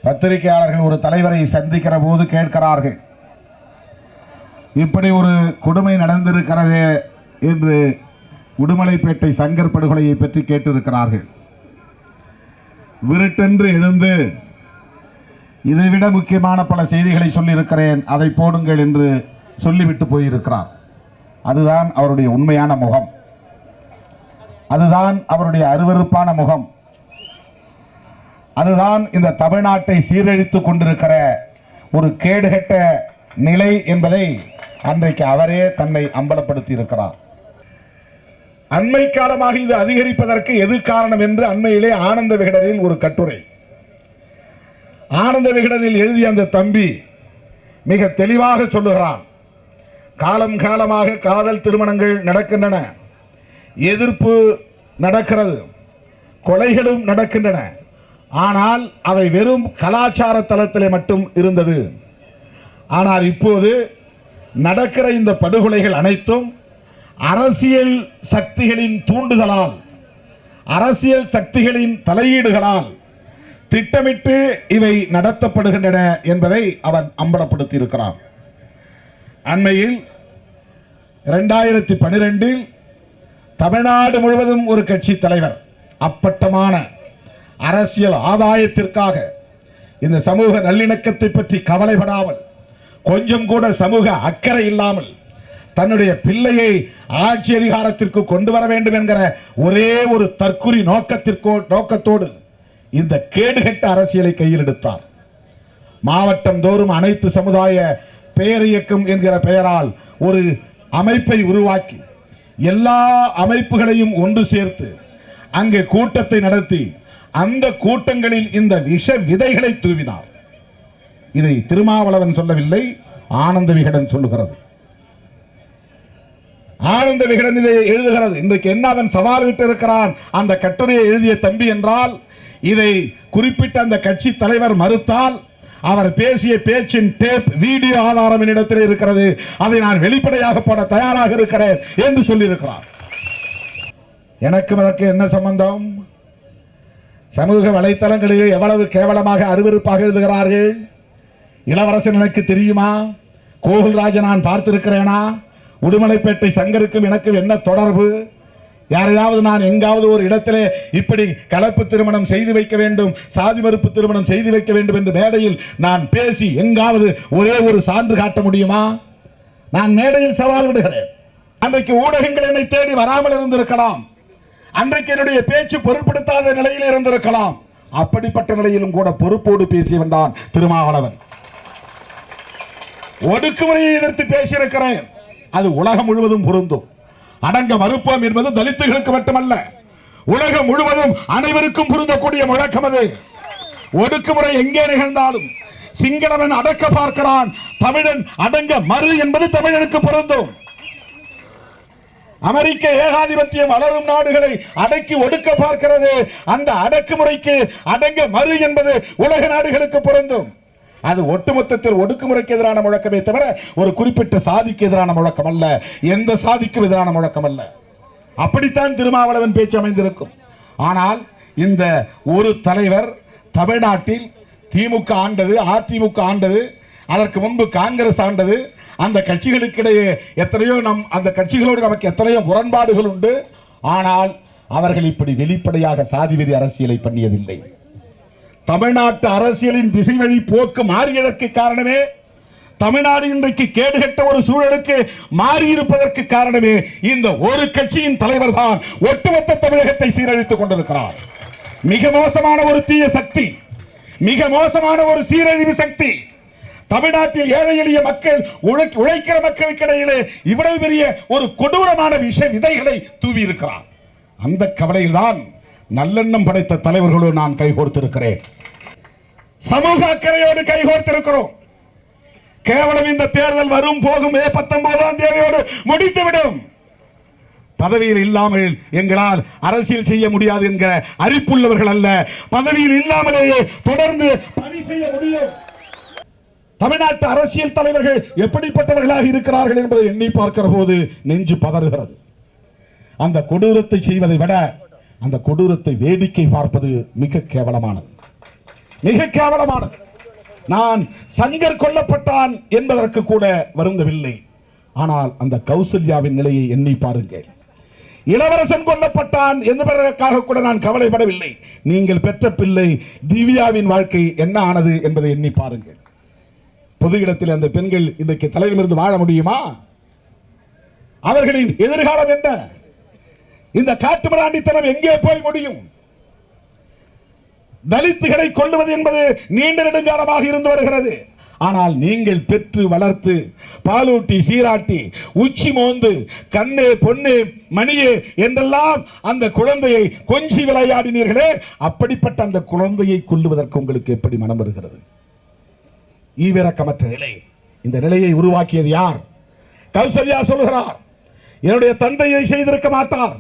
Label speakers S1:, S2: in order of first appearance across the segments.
S1: பத்திரிகையாளர்கள் ஒரு தலைவரை சந்திக்கிற போது கேட்கிறார்கள், இப்படி ஒரு கொடுமை நடந்திருக்கிறது என்று உடுமலைப்பேட்டை சங்கர் படுகொலையை பற்றி கேட்டிருக்கிறார்கள். விருட்டென்று எழுந்து இதைவிட முக்கியமான பல செய்திகளை சொல்லியிருக்கிறேன், அதை போடுங்கள் என்று சொல்லிவிட்டு போயிருக்கிறார். அதுதான் அவருடைய உண்மையான முகம், அதுதான் அவருடைய அருவருப்பான முகம், அதுதான் இந்த தமிழ்நாட்டை சீரழித்துக் கொண்டிருக்கிற ஒரு கேடுகட்ட நிலை என்பதை அன்றைக்கு அவரே தன்னை அம்பலப்படுத்தி இருக்கிறார். அண்மை காலமாக இது அதிகரிப்பதற்கு எது காரணம் என்று அண்மையிலே ஆனந்த விகடனில் ஒரு கட்டுரை, ஆனந்த விகடனில் எழுதிய அந்த தம்பி மிக தெளிவாக சொல்லுகிறான். காலம் காலமாக காதல் திருமணங்கள் நடக்கின்றன, எதிர்ப்பு நடக்கிறது, கொலைகளும் நடக்கின்றன. ஆனால் அவை வெறும் கலாச்சார தளத்திலே மட்டும் இருந்தது. ஆனால் இப்போது நடக்கிற இந்த படுகொலைகள் அனைத்தும் அரசியல் சக்திகளின் தூண்டுதலால், அரசியல் சக்திகளின் தலையீடுகளால் திட்டமிட்டு இவை நடத்தப்படுகின்றன என்பதை அவன் அம்பலப்படுத்தி இருக்கிறான். அண்மையில் 2012 தமிழ்நாடு முழுவதும் ஒரு கட்சி தலைவர் அப்பட்டமான அரசியல் ஆதாயத்திற்காக இந்த சமூக நல்லிணக்கத்தை பற்றி கவலைப்படாமல், கொஞ்சம் கூட சமூக அக்கறை இல்லாமல் தன்னுடைய பிள்ளையை ஆட்சி அதிகாரத்திற்கு கொண்டு வர வேண்டும் என்கிற ஒரே ஒரு தற்குறி நோக்கத்தோடு இந்த கேடுகட்ட அரசியலை கையில் எடுத்தார். மாவட்டம் தோறும் அனைத்து சமுதாய பேரியக்கம் என்கிற பெயரால் ஒரு அமைப்பை உருவாக்கி எல்லா அமைப்புகளையும் ஒன்று சேர்த்து அங்கே கூட்டத்தை நடத்தி அந்த கூட்டங்களில் இந்த விஷ விதைகளை தூவினார். இதை திருமாவளவன் சொல்லவில்லை, ஆனந்த விகடன் சொல்லுகிறது. ஆனந்த விகடன் இதை எழுதுகிறது. இன்றைக்கு என்ன அவன் சவால் விட்டு இருக்கிறான் அந்த கட்டுரையை எழுதிய தம்பி என்றால், இதை குறிப்பிட்ட அந்த கட்சி தலைவர் மறுத்தால் அவர் பேசிய பேச்சின் டேப் வீடியோ ஆதாரம் என்னிடத்தில் இருக்கிறது, அதை நான் வெளிப்படையாக போட தயாராக இருக்கிறேன் என்று சொல்லியிருக்கிறார். எனக்கு அதற்கு என்ன சம்பந்தம்? சமூக வலைத்தளங்களில் எவ்வளவு கேவலமாக அருவருப்பாக எழுதுகிறார்கள். இளவரசன் எனக்கு தெரியுமா? கோகுல்ராஜை நான் பார்த்திருக்கிறேனா? உடுமலைப்பேட்டை சங்கருக்கும் எனக்கும் என்ன தொடர்பு? யாரையாவது நான் எங்காவது ஒரு இடத்திலே இப்படி கலப்பு திருமணம் செய்து வைக்க வேண்டும், சாதி மறுப்பு திருமணம் செய்து வைக்க வேண்டும் என்று மேடையில் நான் பேசி எங்காவது ஒரே ஒரு சான்று காட்ட முடியுமா? நான் மேடையில் சவால் விடுகிறேன். அன்றைக்கு ஊடகங்கள் என்னை தேடி வராமல் இருந்திருக்கலாம், அன்றைக்கு என்னுடைய பேச்சு பொருட்படுத்தாத நிலையில் இருந்திருக்கலாம். அப்படிப்பட்ட நிலையிலும் கூட பொறுப்போடு பேசியவன் தான் திருமாவளவன். ஒடுக்குமுறையை எதிர்த்து பேசியிருக்கிறேன், அது உலகம் முழுவதும் பொருந்தும். அடங்க மறுப்போம் என்பது தலித்துகளுக்கு மட்டுமல்ல, உலகம் முழுவதும் அனைவருக்கும் பொருந்தக்கூடிய முழக்கம் அது. ஒடுக்குமுறை எங்கே நிகழ்ந்தாலும் சிங்களவன் அடக்க பார்க்கிறான், தமிழன் அடங்க மறு என்பது தமிழனுக்கு பொருந்தும். அமெரிக்க ஏகாதிபத்தியம் வளரும் நாடுகளை அடக்கி ஒடுக்க பார்க்கிறது, அந்த அடக்குமுறைக்கு அடங்க மறு என்பது உலக நாடுகளுக்கு பொருந்தும். அது ஒட்டுமொத்தத்தில் ஒடுக்குமுறைக்கு எதிரான முழக்கமே தவிர ஒரு குறிப்பிட்ட சாதிக்கு எதிரான முழக்கம் அல்ல, எந்த சாதிக்கும் எதிரான முழக்கம் அல்ல. அப்படித்தான் திருமாவளவன் பேச்சு அமைந்திருக்கும். ஆனால் இந்த ஒரு தலைவர் தமிழ்நாட்டில் திமுக ஆண்டது, அதிமுக ஆண்டது, அதற்கு முன்பு காங்கிரஸ் ஆண்டது. அந்த கட்சிகளுக்கிடையே எத்தனையோ அந்த கட்சிகளோடு நமக்கு எத்தனையோ முரண்பாடுகள் உண்டு. ஆனால் அவர்கள் இப்படி வெளிப்படையாக சாதிவெறி அரசியலை பண்ணியதில்லை. தமிழ்நாட்டு அரசியலின் திசை வழி போக்கு மாறியதற்கு காரணமே, தமிழ்நாடு இன்றைக்கு கேடுகட்ட ஒரு சூழலுக்கு மாறியிருப்பதற்கு காரணமே இந்த ஒரு கட்சியின் தலைவர் தான் ஒட்டுமொத்த தமிழகத்தை சீரழித்துக் கொண்டிருக்கிறார். மிக மோசமான ஒரு தீய சக்தி, மிக மோசமான ஒரு சீரழிவு சக்தி. தமிழ்நாட்டில் ஏழை எளிய மக்கள், உழைக்கிற மக்களுக்கு இடையிலே இவ்வளவு பெரிய ஒரு கொடூரமான விஷ விதைகளை தூவி இருக்கிறார். அந்த கவலையில் தான் நல்லெண்ணம் படைத்த தலைவர்களோடு நான் கைகோர்த்திருக்கிறேன், சமூக அக்கறையோடு கைகோர்த்திருக்கிறோம். கேவலம் இந்த தேர்தல் வரும் போகும் 19ஆம் தேதியோடு முடித்துவிடும். பதவியில் இல்லாமல் எங்களால் அரசியல் செய்ய முடியாது என்கிற அறிப்புள்ளவர்கள் அல்ல, பதவியில் இல்லாமலேயே தொடர்ந்து பணி செய்ய முடியும். தமிழ்நாட்டு அரசியல் தலைவர்கள் எப்படிப்பட்டவர்களாக இருக்கிறார்கள் என்பதை எண்ணி பார்க்கிற போது நெஞ்சு பதறுகிறது. அந்த கொடூரத்தை செய்வதை விட அந்த கொடூரத்தை வேடிக்கை பார்ப்பது மிக கேவலமானது. மிக கேவலமானது. நான் சங்கர் கொல்லப்பட்டான் என்பதற்கு கூட வருந்தவில்லை. ஆனால் அந்த கௌசல்யாவின் நிலையை எண்ணி பாருங்கள். இளவரசன் கொல்லப்பட்டான் என்பதற்காக கூட நான் கவலைப்படவில்லை. நீங்கள் பெற்ற பிள்ளை திவ்யாவின் வாழ்க்கை என்ன ஆனது என்பதை எண்ணி பாருங்கள். பொது இடத்தில் அந்த பெண்கள் இன்றைக்கு தலையிலிருந்து வாழ முடியுமா? அவர்களின் எதிர்காலம் என்ன? இந்த காட்டுமிராண்டித்தனம் எங்கே போய் முடியும்? தலித்துகளை கொள்ளுவது என்பது நீண்ட நெடுங்காலமாக இருந்து வருகிறது. ஆனால் நீங்கள் பெற்று வளர்த்து பாலூட்டி சீராட்டி உச்சி மோந்து கண்ணே பொன்னே மணியே என்றெல்லாம் அந்த குழந்தையை கொஞ்சி விளையாடினீர்களே, அப்படிப்பட்ட அந்த குழந்தையை கொல்லுவதற்கு உங்களுக்கு எப்படி மனம் வருகிறது? ஈவிரக்கமற்ற நிலை. இந்த நிலையை உருவாக்கியது யார்? கௌசல்யா சொல்கிறார், என்னுடைய தந்தையை செய்திருக்க மாட்டார்,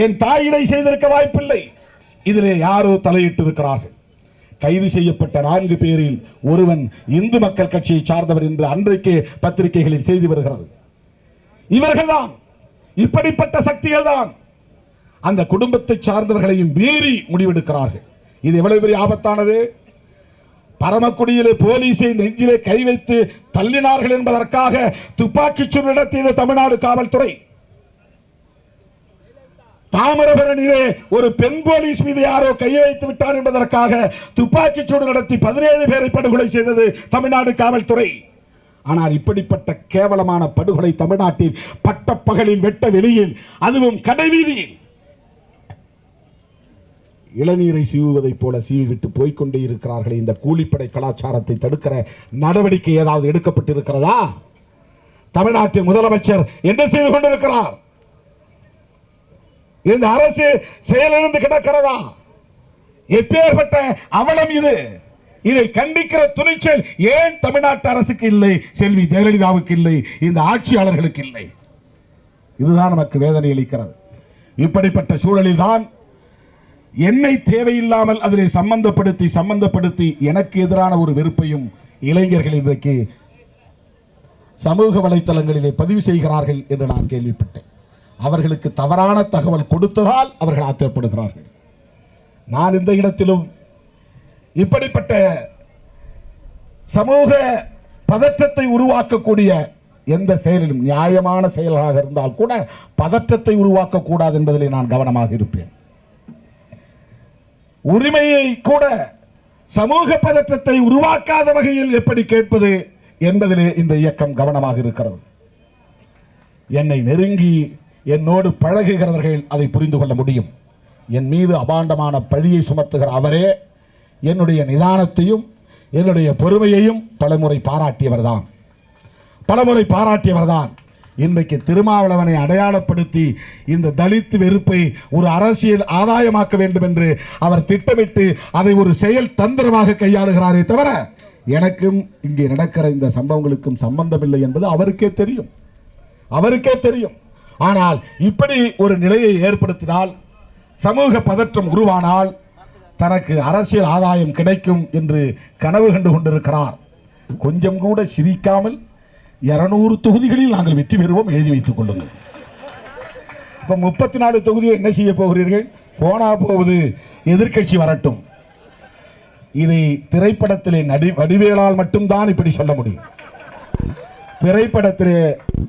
S1: என் தாயினை செய்திருக்க வாய்ப்பில்லை. இதிலே யாரோ தலையிட்டு இருக்கிறார்கள். கைது செய்யப்பட்ட 4 பேரில் ஒருவன் இந்து மக்கள் கட்சியை சார்ந்தவர் என்று அன்றைக்கு பத்திரிகைகளில் செய்தி வருகிறது. இவர்கள்தான், இப்படிப்பட்ட சக்திகள் தான் அந்த குடும்பத்தை சார்ந்தவர்களையும் மீறி முடிவெடுக்கிறார்கள். இது எவ்வளவு பெரிய ஆபத்தானது! பரமக்குடியிலே போலீஸை நெஞ்சிலே கை வைத்து தள்ளினார்கள் என்பதற்காக துப்பாக்கிச்சூடு நடத்தியது தமிழ்நாடு காவல்துறை. தாமிரபரணியிலே ஒரு பெண் போலீஸ் மீது யாரோ கையை வைத்து விட்டார் என்பதற்காக துப்பாக்கிச்சூடு நடத்தி 17 பேரை படுகொலை செய்தது தமிழ்நாடு காவல்துறை. ஆனால் இப்படிப்பட்ட கேவலமான படுகொலை தமிழ்நாட்டில் பட்டப்பகலில் வெட்ட வெளியில், அதுவும் கடைவீதியில் இளநீரை சீவுவதைப் போல சீவிவிட்டு போய்கொண்டே இருக்கிறார்களே. இந்த கூலிப்படை கலாச்சாரத்தை தடுக்கிற நடவடிக்கை ஏதாவது எடுக்கப்பட்டிருக்கிறதா? தமிழ்நாட்டின் முதலமைச்சர் என்ன செய்து கொண்டிருக்கிறார்? இந்த அரசு செயலிழந்து கிடக்கிறதா? எப்பேற்பட்ட அவலம் இது! இதை கண்டிக்கிற துணிச்சல் ஏன் தமிழ்நாட்டு அரசுக்கு இல்லை? செல்வி ஜெயலலிதாவுக்கு இல்லை, இந்த ஆட்சியாளர்களுக்கு இல்லை. இதுதான் நமக்கு வேதனை அளிக்கிறது. இப்படிப்பட்ட சூழலில் தான் என்னை தேவையில்லாமல் அதில் சம்பந்தப்படுத்தி எனக்கு எதிரான ஒரு வெறுப்பையும் இளைஞர்கள் இன்றைக்கு சமூக வலைத்தளங்களிலே பதிவு செய்கிறார்கள் என்று நான் கேள்விப்பட்டேன். அவர்களுக்கு தவறான தகவல் கொடுத்ததால் அவர்கள் ஆத்திரப்படுகிறார்கள். நான் இந்த இடத்திலும் இப்படிப்பட்ட சமூக பதற்றத்தை உருவாக்கக்கூடிய எந்த செயலிலும், நியாயமான செயலாக இருந்தால் கூட பதற்றத்தை உருவாக்கக்கூடாது என்பதிலே நான் கவனமாக இருப்பேன். உரிமையை கூட சமூக பதற்றத்தை உருவாக்காத வகையில் எப்படி கேட்பது என்பதிலே இந்த இயக்கம் கவனமாக இருக்கிறது. என்னை நெருங்கி என்னோடு பழகுகிறவர்கள் அதை புரிந்து கொள்ள முடியும். என் மீது அபாண்டமான பழியை சுமத்துகிற அவரே என்னுடைய நிதானத்தையும் என்னுடைய பொறுமையையும் பலமுறை பாராட்டியவர்தான். இன்றைக்கு திருமாவளவனை அடையாளப்படுத்தி இந்த தலித் வெறுப்பை ஒரு அரசியல் ஆதாயமாக்க வேண்டும் என்று அவர் திட்டமிட்டு அதை ஒரு செயல் தந்திரமாக கையாளுகிறாரே தவிர எனக்கும் இங்கே நடக்கிற இந்த சம்பவங்களுக்கும் சம்பந்தமில்லை என்பது அவருக்கே தெரியும். ஆனால் இப்படி ஒரு நிலையை ஏற்படுத்தினால், சமூக பதற்றம் உருவானால் தனக்கு அரசியல் ஆதாயம் கிடைக்கும் என்று கனவு கண்டு கொண்டிருக்கிறார். கொஞ்சம் கூட சிரிக்காமல் 200 தொகுதிகளில் நாங்கள் வெற்றி பெறுவோம், எழுதி வைத்துக் கொள்ளுங்கள். இப்ப 34 தொகுதியை என்ன செய்ய போகிறீர்கள்? போனா போவது, எதிர்க்கட்சி வரட்டும். இதை திரைப்படத்திலே வடிவேலால் மட்டும்தான் இப்படி சொல்ல முடியும். திரைப்படத்திலே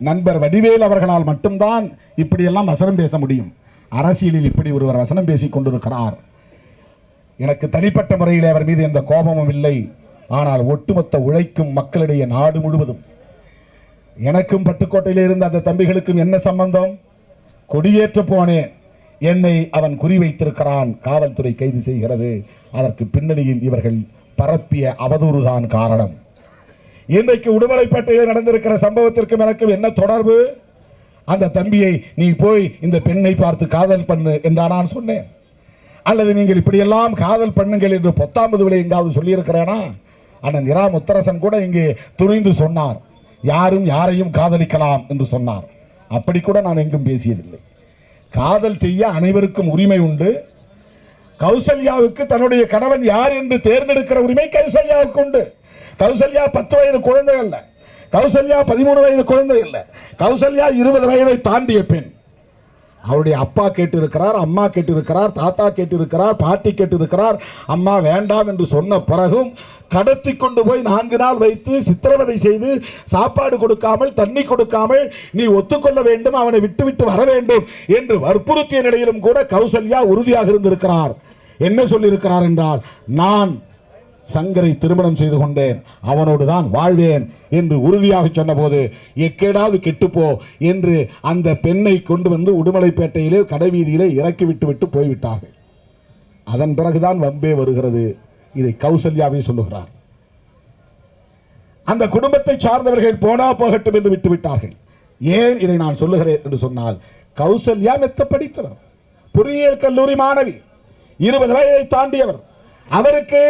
S1: நண்பர் வடிவேல் அவர்களால் மட்டும்தான் இப்படியெல்லாம் வசனம் பேச முடியும். அரசியலில் இப்படி ஒருவர் வசனம் பேசிக் கொண்டிருக்கிறார். எனக்கு தனிப்பட்ட முறையில் அவர் மீது எந்த கோபமும் இல்லை. ஆனால் ஒட்டுமொத்த உழைக்கும் மக்களிடையே நாடு முழுவதும், எனக்கும் பட்டுக்கோட்டையில் இருந்த அந்த தம்பிகளுக்கும் என்ன சம்பந்தம்? கொடியேற்ற போனேன், என்னை அவன் குறிவைத்திருக்கிறான், காவல்துறை கைது செய்கிறது. அதற்கு பின்னணியில் இவர்கள் பரப்பிய அவதூறுதான் காரணம். இன்றைக்கு உடுமலைப்பேட்டையில் நடந்திருக்கிற சம்பவத்திற்கும் எனக்கும் என்ன தொடர்பு? அந்த தம்பியை நீ போய் இந்த பெண்ணை பார்த்து காதல் பண்ணு என்றா நான் சொன்னேன்? அல்லது நீங்கள் இப்படியெல்லாம் காதல் பண்ணுங்கள் என்று 10ஆம் எங்காவது சொல்லியிருக்கிறேனா? அண்ணன் இரா முத்தரசன் கூட இங்கே துணிந்து சொன்னார், யாரும் யாரையும் காதலிக்கலாம் என்று சொன்னார். அப்படி கூட நான் எங்கும் பேசியதில்லை. காதல் செய்ய அனைவருக்கும் உரிமை உண்டு. கௌசல்யாவுக்கு தன்னுடைய கணவன் யார் என்று தேர்ந்தெடுக்கிற உரிமை கௌசல்யாவுக்கு உண்டு. கௌசல்யா 10 வயது குழந்தை அல்ல, கௌசல்யா 13 வயது குழந்தை அல்ல, கௌசல்யா 20 வயதை தாண்டிய பெண். அவருடைய அப்பா கேட்டிருக்கிறார், அம்மா கேட்டிருக்கிறார், தாத்தா கேட்டிருக்கிறார், பாட்டி கேட்டிருக்கிறார். அம்மா வேண்டாம் என்று சொன்ன பிறகும் கடத்தி கொண்டு போய் 4 நாள் வைத்து சித்திரவதை செய்து சாப்பாடு கொடுக்காமல் தண்ணி கொடுக்காமல் நீ ஒத்துக்கொள்ள வேண்டும், அவனை விட்டு வர வேண்டும் என்று வற்புறுத்திய நிலையிலும் கூட கௌசல்யா உறுதியாக இருந்திருக்கிறார். என்ன சொல்லியிருக்கிறார் என்றால், நான் சங்கரை திருமணம் செய்து கொண்டேன், அவனோடு தான் வாழ்வேன் என்று உறுதியாக சொன்னபோது எக்கேடாவது கெட்டுப்போ என்று அந்த பெண்ணை கொண்டு வந்து உடுமலைப்பேட்டையிலே கடைவீதியிலே இறக்கி விட்டு போய்விட்டார்கள். அதன் பிறகுதான் வம்பே வருகிறது. இதை கௌசல்யாவை சொல்லுகிறார். அந்த குடும்பத்தை சார்ந்தவர்கள் போனா போகட்டும் என்று விட்டுவிட்டார்கள். ஏன் இதை நான் சொல்லுகிறேன் என்று சொன்னால், கௌசல்யா மெத்த படித்தவர், பொறியியல் கல்லூரி மாணவி, 20 வயதை தாண்டியவர். அவருக்கு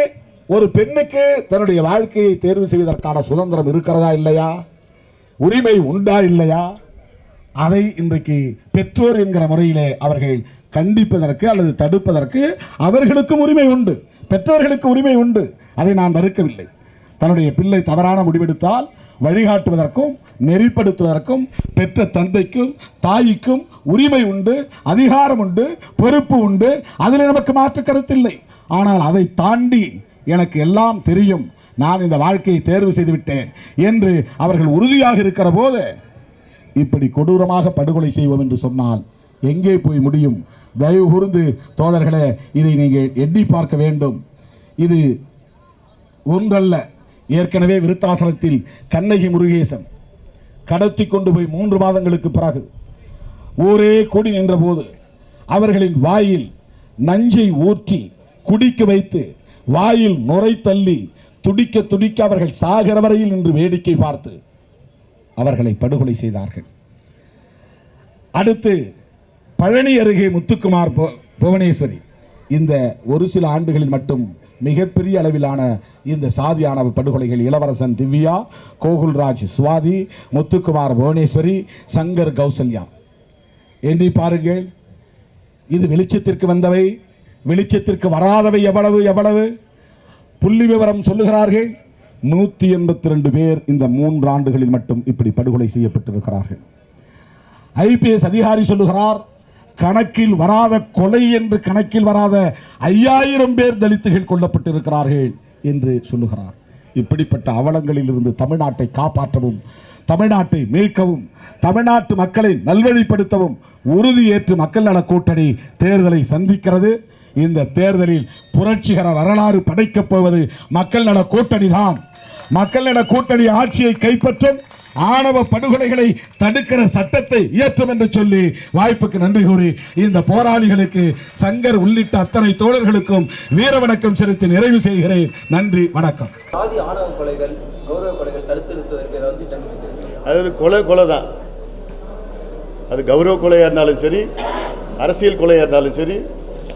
S1: ஒரு பெண்ணுக்கு தன்னுடைய வாழ்க்கையை தேர்வு செய்வதற்கான சுதந்திரம் இருக்கிறதா இல்லையா, உரிமை உண்டா இல்லையா? அதை இன்றைக்கு பெற்றோர் என்கிற முறையிலே அவர்கள் கண்டிப்பதற்கு அல்லது தடுப்பதற்கு அவர்களுக்கும் உரிமை உண்டு, பெற்றோர்களுக்கு உரிமை உண்டு. அதை நான் மறுக்கவில்லை. தன்னுடைய பிள்ளை தவறான முடிவெடுத்தால் வழிகாட்டுவதற்கும் நெறிப்படுத்துவதற்கும் பெற்ற தந்தைக்கும் தாய்க்கும் உரிமை உண்டு, அதிகாரம் உண்டு, பொறுப்பு உண்டு. அதில் நமக்கு மாற்று கருத்தில்லை. ஆனால் அதை தாண்டி எனக்கு எல்லாம் தெரியும், நான் இந்த வாழ்க்கையை தேர்வு செய்துவிட்டேன் என்று அவர்கள் உறுதியாக இருக்கிற போது இப்படி கொடூரமாக படுகொலை செய்வோம் என்று சொன்னால் எங்கே போய் முடியும்? தயவு கூர்ந்து தோழர்களே, இதை நீங்கள் எண்ணி பார்க்க வேண்டும். இது ஒன்றல்ல. ஏற்கனவே விருத்தாசலத்தில் கண்ணகி முருகேசன் கடத்தி கொண்டு போய் 3 மாதங்களுக்கு பிறகு ஊரே கூடி நின்ற போது அவர்களின் வாயில் நஞ்சை ஊற்றி குடிக்க வைத்து வாயில் நுரை தள்ளி துடிக்க துடிக்க அவர்கள் சாகிற வரையில் நின்று வேடிக்கை பார்த்து அவர்களை படுகொலை செய்தார்கள். அடுத்து பழனி அருகே முத்துக்குமார் புவனேஸ்வரி, இந்த ஒரு சில ஆண்டுகளில் மட்டும் மிகப்பெரிய அளவிலான இந்த சாதி ஆணவ படுகொலைகள், இளவரசன் திவ்யா, கோகுல்ராஜ் சுவாதி, முத்துக்குமார் புவனேஸ்வரி, சங்கர் கௌசல்யா, எண்ணி பாருங்கள். இது வெளிச்சத்திற்கு வந்தவை, வெளிச்சத்திற்கு வராதவை எவ்வளவு எவ்வளவு? புள்ளி விவரம் சொல்லுகிறார்கள், 182 பேர் இந்த 3 ஆண்டுகளில் மட்டும் இப்படி படுகொலை செய்யப்பட்டிருக்கிறார்கள். ஐபிஎஸ் அதிகாரி சொல்லுகிறார், கணக்கில் வராத கொலை என்று கணக்கில் வராத 5000 பேர் தலித்துகள் கொல்லப்பட்டிருக்கிறார்கள் என்று சொல்லுகிறார். இப்படிப்பட்ட அவலங்களில் இருந்து தமிழ்நாட்டை காப்பாற்றவும், தமிழ்நாட்டை மீட்கவும், தமிழ்நாட்டு மக்களை நல்வழிப்படுத்தவும் உறுதியேற்று மக்கள் நல கூட்டணி தேர்தலை சந்திக்கிறது. இந்த தேர்தலில் புரட்சிகர வரலாறு படைக்கப் போவது மக்கள் நல கூட்டணி தான். மக்கள் நல கூட்டணி ஆட்சியை கைப்பற்றும், ஆணவ படுகொலைகளை தடுக்கிற சட்டத்தை இயற்றும் என்று சொல்லி வாய்ப்புக்கு நன்றி கூறி இந்த போராளிகளுக்கு, சங்கர் உள்ளிட்ட அத்தனை தோழர்களுக்கும் வீர வணக்கம் செலுத்தி நிறைவு செய்கிறேன். நன்றி, வணக்கம்.
S2: சாதி ஆணவ கொலைகள், கௌரவ கொலைகள் தடுத்து நிறுத்துவதற்கு ஏதாவது திட்டம்?
S3: அதாவது கொலை தான். அது கௌரவ கொலையாக இருந்தாலும் சரி, அரசியல் கொலையாக இருந்தாலும் சரி,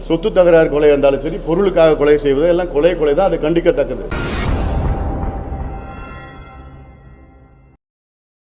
S3: சொத்து தகராறு கொலையாக இருந்தாலும் சரி, பொருளுக்காக கொலை செய்வது எல்லாம் கொலை தான். அது கண்டிக்கத்தக்கது.